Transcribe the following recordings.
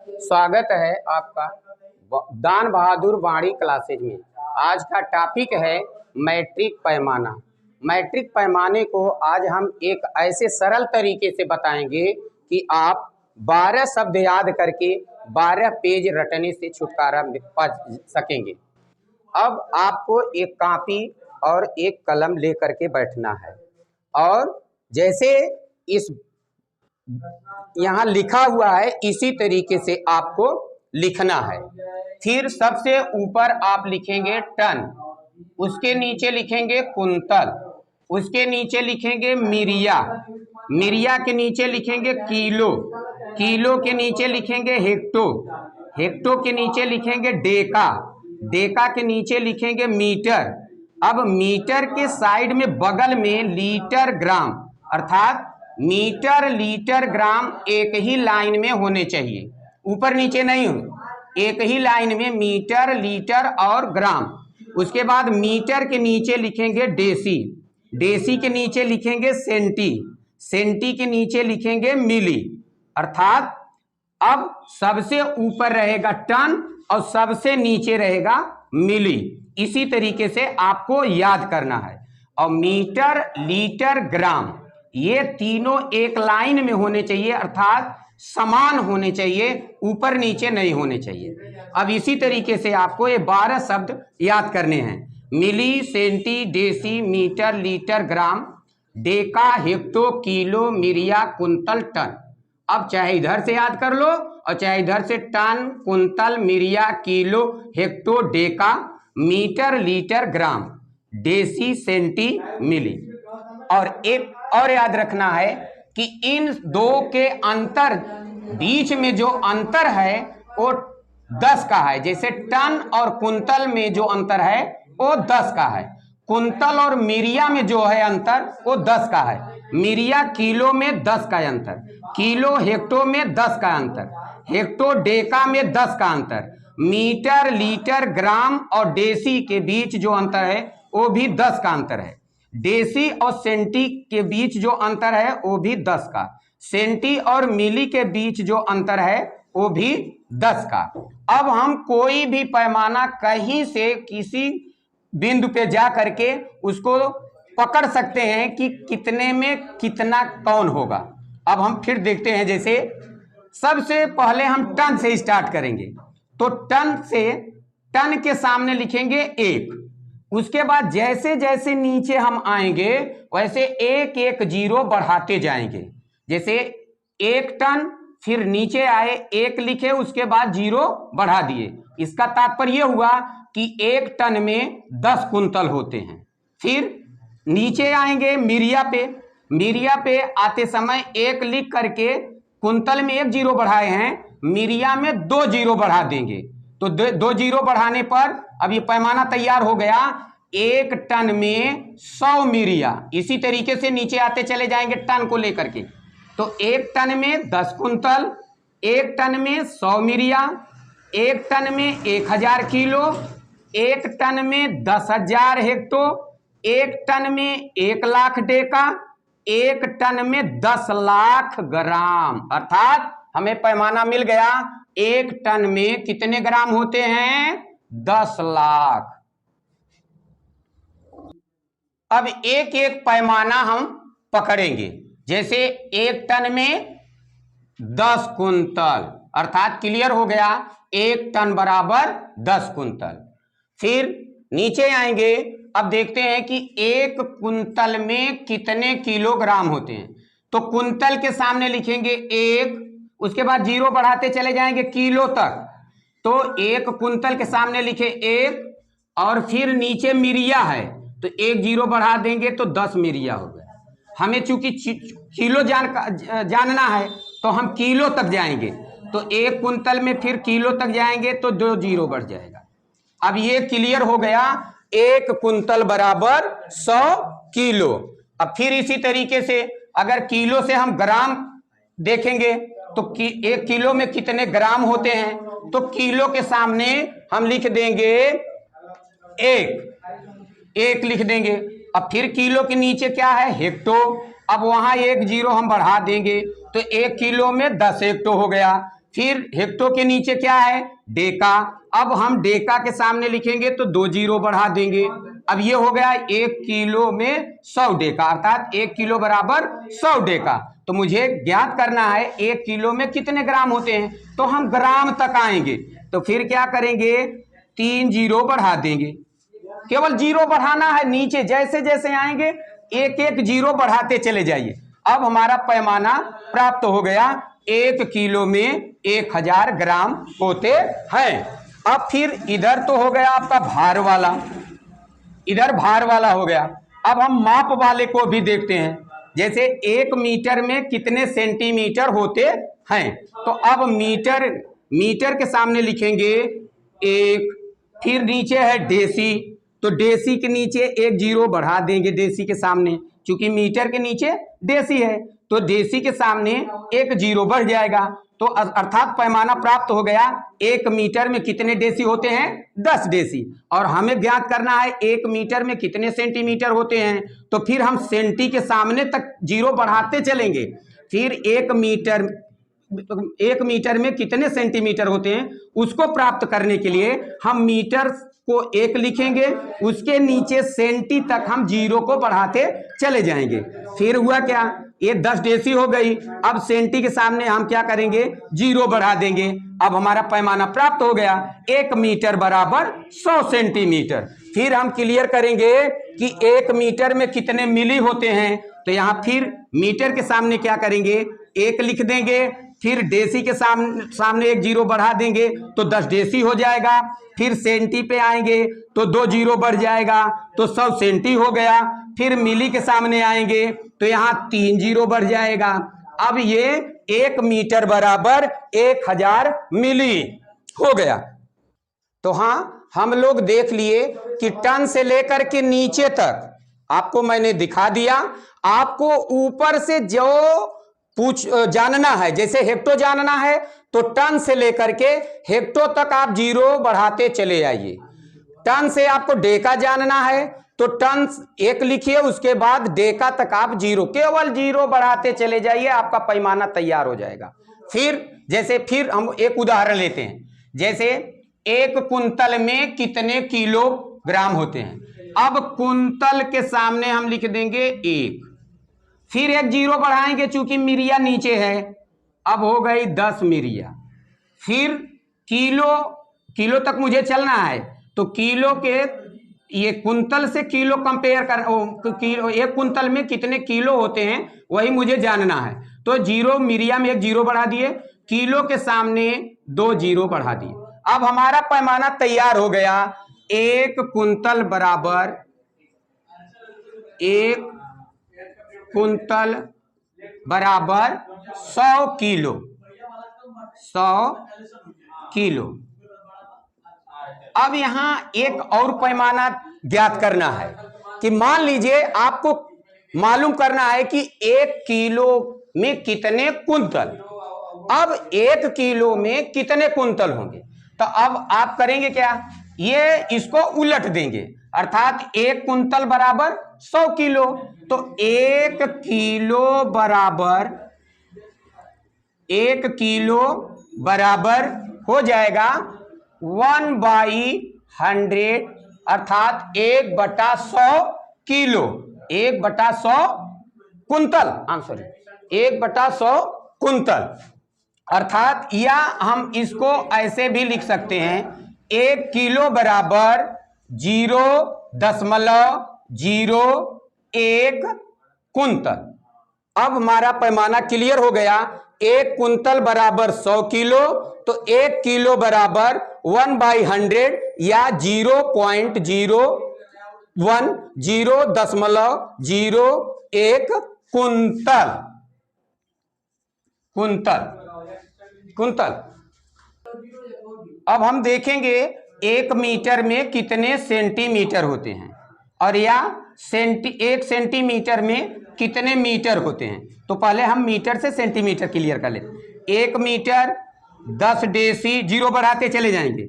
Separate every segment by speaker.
Speaker 1: स्वागत है आपका दान बहादुर वाणी क्लासेज में। आज का टॉपिक है मैट्रिक पैमाना। मैट्रिक पैमाने को आज हम एक ऐसे सरल तरीके से बताएंगे कि आप 12 शब्द याद करके 12 पेज रटने से छुटकारा पा सकेंगे। अब आपको एक कॉपी और एक कलम लेकर के बैठना है और जैसे इस यहाँ लिखा हुआ है इसी तरीके से आपको लिखना है। फिर सबसे ऊपर आप लिखेंगे टन, उसके नीचे लिखेंगे कुंतल, उसके नीचे लिखेंगे मिरिया, मिरिया के नीचे लिखेंगे किलो, किलो के नीचे लिखेंगे हेक्टो, हेक्टो के नीचे लिखेंगे डेका, डेका के नीचे लिखेंगे मीटर। अब मीटर के साइड में बगल में लीटर ग्राम, अर्थात मीटर लीटर ग्राम एक ही लाइन में होने चाहिए, ऊपर नीचे नहीं हो, एक ही लाइन में मीटर लीटर और ग्राम। उसके बाद मीटर के नीचे लिखेंगे डेसी, डेसी के नीचे लिखेंगे सेंटी, सेंटी के नीचे लिखेंगे मिली। अर्थात अब सबसे ऊपर रहेगा टन और सबसे नीचे रहेगा मिली। इसी तरीके से आपको याद करना है। और मीटर लीटर ग्राम ये तीनों एक लाइन में होने चाहिए, अर्थात समान होने चाहिए, ऊपर नीचे नहीं होने चाहिए। अब इसी तरीके से आपको ये 12 शब्द याद करने हैं। मिली, centi, deci, metre, litre, gram, deca, hecto, kilo, myria, कुंतल, टन। अब चाहे इधर से याद कर लो और चाहे इधर से टन, कुंतल, myria, kilo, hecto, deca, metre, litre, gram, deci, centi, milli. और एक और याद रखना है कि इन दो के अंतर, बीच में जो अंतर है वो 10 का है। जैसे टन और कुंतल में जो अंतर है वो 10 का है, कुंतल और मिरिया में जो है अंतर वो 10 का है, मिरिया किलो में 10 का अंतर, किलो हेक्टो में 10 का अंतर, हेक्टो डेका में 10 का अंतर, मीटर लीटर ग्राम और डेसी के बीच जो अंतर है वो भी 10 का अंतर है, डेसी और सेंटी के बीच जो अंतर है वो भी 10 का, सेंटी और मिली के बीच जो अंतर है वो भी 10 का। अब हम कोई भी पैमाना कहीं से किसी बिंदु पे जा करके उसको पकड़ सकते हैं कि कितने में कितना कौन होगा। अब हम फिर देखते हैं। जैसे सबसे पहले हम टन से स्टार्ट करेंगे, तो टन से टन के सामने लिखेंगे 1। उसके बाद जैसे जैसे नीचे हम आएंगे वैसे एक एक जीरो बढ़ाते जाएंगे। जैसे 1 टन, फिर नीचे आए 1 लिखे, उसके बाद जीरो बढ़ा दिए। इसका तात्पर्य हुआ कि 1 टन में 10 कुंतल होते हैं। फिर नीचे आएंगे मिरिया पे, मिरिया पे आते समय 1 लिख करके कुंतल में 1 जीरो बढ़ाए हैं, मिरिया में 2 जीरो बढ़ा देंगे। तो 2 जीरो बढ़ाने पर अब ये पैमाना तैयार हो गया। 1 टन में 100 मिरिया। इसी तरीके से नीचे आते चले जाएंगे टन को लेकर के। तो 1 टन में 10 कुंतल, 1 टन में 100 मिरिया, 1 टन में 1000 किलो, 1 टन में 10,000 हेक्टो, 1 टन में 1 लाख डेका, 1 टन में 10 लाख ग्राम। अर्थात हमें पैमाना मिल गया 1 टन में कितने ग्राम होते हैं? 10 लाख। अब एक एक पैमाना हम पकड़ेंगे। जैसे 1 टन में 10 कुंतल, अर्थात क्लियर हो गया 1 टन बराबर 10 कुंतल। फिर नीचे आएंगे, अब देखते हैं कि 1 कुंतल में कितने किलोग्राम होते हैं। तो कुंतल के सामने लिखेंगे 1, उसके बाद जीरो बढ़ाते चले जाएंगे किलो तक। तो 1 कुंतल के सामने लिखे 1 और फिर नीचे मिरिया है तो 1 जीरो बढ़ा देंगे तो 10 मिरिया हो गया। हमें चूंकि किलो जानना है तो हम किलो तक जाएंगे, तो 1 कुंतल में फिर किलो तक जाएंगे तो 2 जीरो बढ़ जाएगा। अब ये क्लियर हो गया 1 कुंतल बराबर 100 किलो। अब फिर इसी तरीके से अगर किलो से हम ग्राम देखेंगे तो 1 किलो में कितने ग्राम होते हैं, तो किलो के सामने हम लिख देंगे 1 लिख देंगे। अब फिर किलो के नीचे क्या है? हेक्टो। अब वहां 1 जीरो हम बढ़ा देंगे तो 1 किलो में 10 हेक्टो हो गया। फिर हेक्टो के नीचे क्या है, डेका। अब हम डेका के सामने लिखेंगे तो 2 जीरो बढ़ा देंगे। अब ये हो गया 1 किलो में 100 डेका, अर्थात 1 किलो बराबर 100 डेका। तो मुझे ज्ञात करना है 1 किलो में कितने ग्राम होते हैं, तो हम ग्राम तक आएंगे। तो फिर क्या करेंगे, 3 जीरो बढ़ा देंगे। केवल जीरो बढ़ाना है, नीचे जैसे जैसे आएंगे एक एक जीरो बढ़ाते चले जाइए। अब हमारा पैमाना प्राप्त हो गया, 1 किलो में 1000 ग्राम होते हैं। अब फिर इधर तो हो गया आपका भार वाला, इधर भार वाला हो गया। अब हम माप वाले को भी देखते हैं, जैसे 1 मीटर में कितने सेंटीमीटर होते हैं। तो अब मीटर के सामने लिखेंगे 1, फिर नीचे है डेसी, तो डेसी के नीचे 1 जीरो बढ़ा देंगे डेसी के सामने, क्योंकि मीटर के नीचे डेसी है, तो डेसी के सामने 1 जीरो बढ़ जाएगा। तो अर्थात पैमाना प्राप्त हो गया, 1 मीटर में कितने डेसी होते हैं, 10 डेसी। और हमें ज्ञात करना है 1 मीटर में कितने सेंटीमीटर होते हैं, तो फिर हम सेंटी के सामने तक जीरो बढ़ाते चलेंगे। फिर 1 मीटर में कितने सेंटीमीटर होते हैं उसको प्राप्त करने के लिए हम मीटर को 1 लिखेंगे, उसके नीचे सेंटी तक हम जीरो को बढ़ाते चले जाएंगे। फिर हुआ क्या, ये 10 डेसी हो गई। अब सेंटी के सामने हम क्या करेंगे, जीरो बढ़ा देंगे। अब हमारा पैमाना प्राप्त हो गया, 1 मीटर बराबर 100 सेंटीमीटर। फिर हम क्लियर करेंगे कि 1 मीटर में कितने मिली होते हैं, तो यहाँ फिर मीटर के सामने क्या करेंगे, 1 लिख देंगे। फिर डेसी के सामने 1 जीरो बढ़ा देंगे तो 10 डेसी हो जाएगा। फिर सेंटी पे आएंगे तो 2 जीरो बढ़ जाएगा तो 100 सेंटी हो गया। फिर मिली के सामने आएंगे तो यहाँ 3 जीरो बढ़ जाएगा। अब ये 1 मीटर बराबर 1000 मिली हो गया। तो हाँ, हम लोग देख लिए कि टन से लेकर के नीचे तक आपको मैंने दिखा दिया। आपको ऊपर से जो जानना है, जैसे हेक्टो जानना है तो टन से लेकर के हेक्टो तक आप जीरो बढ़ाते चले आइए। टन से आपको डेका जानना है तो टन 1 लिखिए, उसके बाद डेका तक आप जीरो, केवल जीरो बढ़ाते चले जाइए, आपका पैमाना तैयार हो जाएगा। फिर हम एक उदाहरण लेते हैं, जैसे 1 कुंतल में कितने किलोग्राम होते हैं। अब कुंतल के सामने हम लिख देंगे 1, फिर 1 जीरो बढ़ाएंगे चूंकि मिरिया नीचे है, अब हो गई 10 मिरिया। फिर किलो तक मुझे चलना है, तो किलो के ये कुंतल से किलो कंपेयर कर, किलो 1 कुंतल में कितने किलो होते हैं वही मुझे जानना है। तो जीरो, मिरिया में 1 जीरो बढ़ा दिए, किलो के सामने 2 जीरो बढ़ा दिए। अब हमारा पैमाना तैयार हो गया, 1 कुंतल बराबर 1 कुंतल बराबर 100 किलो, 100 किलो। अब यहां एक और पैमाना ज्ञात करना है कि मान लीजिए आपको मालूम करना है कि 1 किलो में कितने कुंतल। अब 1 किलो में कितने कुंतल होंगे, तो अब आप करेंगे क्या, ये इसको उलट देंगे, अर्थात 1 कुंतल बराबर 100 किलो, तो 1 किलो बराबर हो जाएगा 1/100, अर्थात 1/100 किलो, 1/100 कुंतल, 1/100 कुंतल। अर्थात या हम इसको ऐसे भी लिख सकते हैं, 1 किलो बराबर 0.01 कुंतल। अब हमारा पैमाना क्लियर हो गया, 1 कुंतल बराबर 100 किलो, तो 1 किलो बराबर 1/100 या 0.01 कुंतल। अब हम देखेंगे 1 मीटर में कितने सेंटीमीटर होते हैं, और या 1 सेंटीमीटर में कितने मीटर होते हैं। तो पहले हम मीटर से सेंटीमीटर क्लियर कर लेते। 1 मीटर 10 डेसी, जीरो बढ़ाते चले जाएंगे,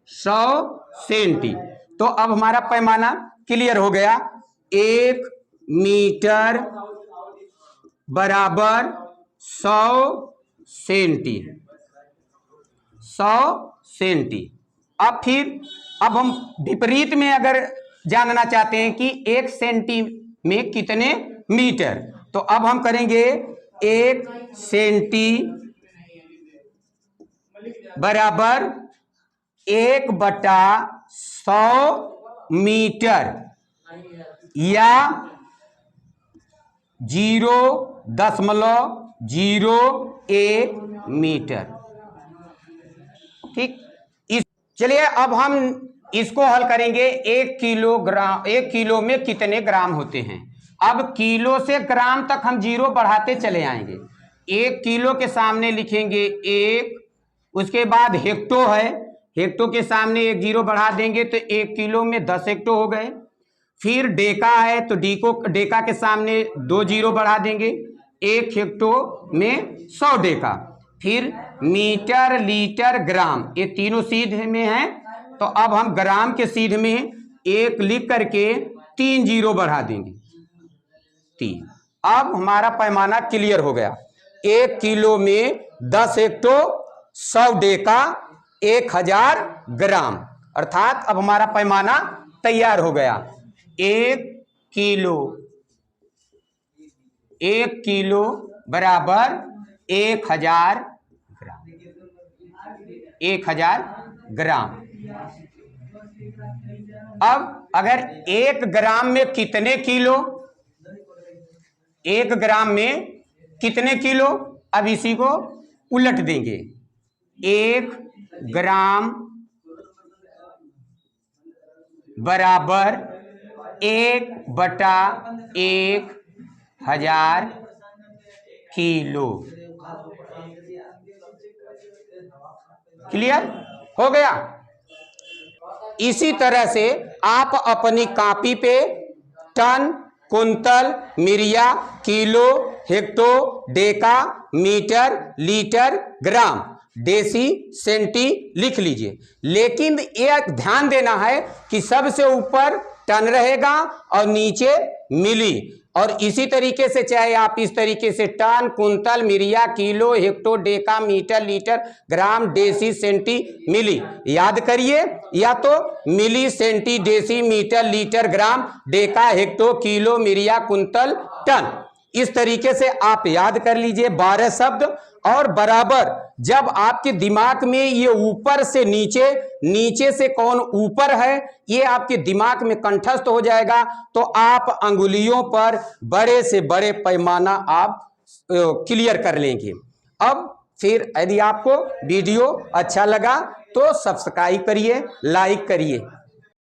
Speaker 1: 100 सेंटी। तो अब हमारा पैमाना क्लियर हो गया, 1 मीटर बराबर 100 सेंटी। 100 सेंटी। अब हम विपरीत में अगर जानना चाहते हैं कि 1 सेंटी में कितने मीटर, तो अब हम करेंगे 1 सेंटी बराबर 1/100 मीटर या 0.01 मीटर। ठीक, चलिए अब हम इसको हल करेंगे। 1 किलो में कितने ग्राम होते हैं। अब किलो से ग्राम तक हम 0 बढ़ाते चले आएंगे। 1 किलो के सामने लिखेंगे 1, उसके बाद हेक्टो है, हेक्टो के सामने 1 0 बढ़ा देंगे तो 1 किलो में 10 हेक्टो हो गए। फिर डेका है तो डेका के सामने 2 0 बढ़ा देंगे, 1 हेक्टो में 100 डेका। फिर मीटर, लीटर, ग्राम, ये तीनों सीध में हैं, तो अब हम ग्राम के सीध में 1 लिख करके 3 0 बढ़ा देंगे, 3। अब हमारा पैमाना क्लियर हो गया। 1 किलो में 10 हेक्टो, 100 डेका, 1000 ग्राम, अर्थात अब हमारा पैमाना तैयार हो गया। 1 किलो बराबर 1000 ग्राम, 1000 ग्राम। अब अगर 1 ग्राम में कितने किलो, 1 ग्राम में कितने किलो, अब इसी को उलट देंगे। 1 ग्राम बराबर 1/1000 किलो। क्लियर हो गया। इसी तरह से आप अपनी कॉपी पे टन, कुंतल, myria, kilo, hecto, deca, metre, litre, gram, deci, centi लिख लीजिए। लेकिन एक ध्यान देना है कि सबसे ऊपर टन रहेगा और नीचे मिली, और इसी तरीके से चाहे आप इस तरीके से टन, कुंतल, myria, kilo, hecto, deca, metre, litre, gram, deci, centi, milli याद करिए, या तो milli, centi, deci, metre, litre, gram, deca, hecto, kilo, myria, कुंतल, टन, इस तरीके से आप याद कर लीजिए 12 शब्द। और बराबर जब आपके दिमाग में ये ऊपर से नीचे, नीचे से कौन ऊपर है, ये आपके दिमाग में कंठस्थ हो जाएगा, तो आप अंगुलियों पर बड़े से बड़े पैमाना आप क्लियर कर लेंगे। अब फिर यदि आपको वीडियो अच्छा लगा तो सब्सक्राइब करिए, लाइक करिए।